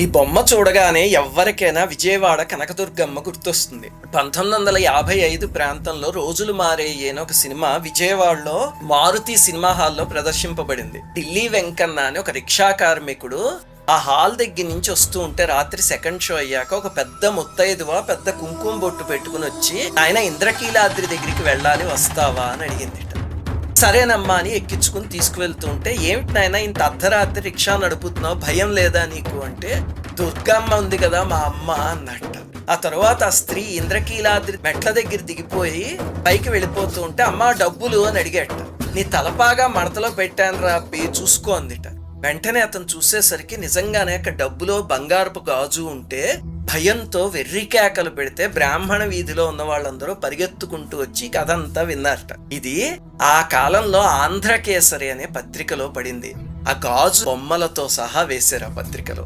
ఈ బొమ్మ చూడగానే ఎవ్వరికైనా విజయవాడ కనకదుర్గమ్మ గుర్తొస్తుంది. 1955 ప్రాంతంలో రోజులు మారేయే అని ఒక సినిమా విజయవాడలో మారుతి సినిమా హాల్లో ప్రదర్శింపబడింది. ఢిల్లీ వెంకన్న అని ఒక రిక్షా కార్మికుడు ఆ హాల్ దగ్గర నుంచి వస్తూ ఉంటే రాత్రి సెకండ్ షో అయ్యాక ఒక పెద్ద ముత్తైదువ పెద్ద కుంకుమ బొట్టు పెట్టుకుని వచ్చి ఆయన ఇంద్రకీలాద్రి దగ్గరికి వెళ్ళాలి వస్తావా అని అడిగింది. సరేనమ్మా అని ఎక్కించుకుని తీసుకువెళ్తూ ఉంటే, ఏమిటి నాయన ఇంత అర్ధరాత్రి రిక్షా నడుపుతున్నావు, భయం లేదా నీకు అంటే, దుర్గమ్మ ఉంది కదా మా అమ్మ అన్నట్ట. ఆ తర్వాత ఆ స్త్రీ ఇంద్రకీలాద్రి మెట్ల దగ్గర దిగిపోయి పైకి వెళ్ళిపోతూ ఉంటే, అమ్మ డబ్బులు అని అడిగేట. నీ తలపాగా మడతలో పెట్టాను రా అబ్బి చూసుకో అందిట. వెంటనే అతను చూసేసరికి నిజంగానే అక్కడ డబ్బులో బంగారపు గాజు ఉంటే భయంతో వెర్రి కేకలు పెడితే బ్రాహ్మణ వీధిలో ఉన్న వాళ్ళందరూ పరిగెత్తుకుంటూ వచ్చి కథంతా విన్నారట. ఇది ఆ కాలంలో ఆంధ్రకేసరి అనే పత్రికలో పడింది. ఆ గాజు బొమ్మలతో సహా వేశారు ఆ పత్రికలో.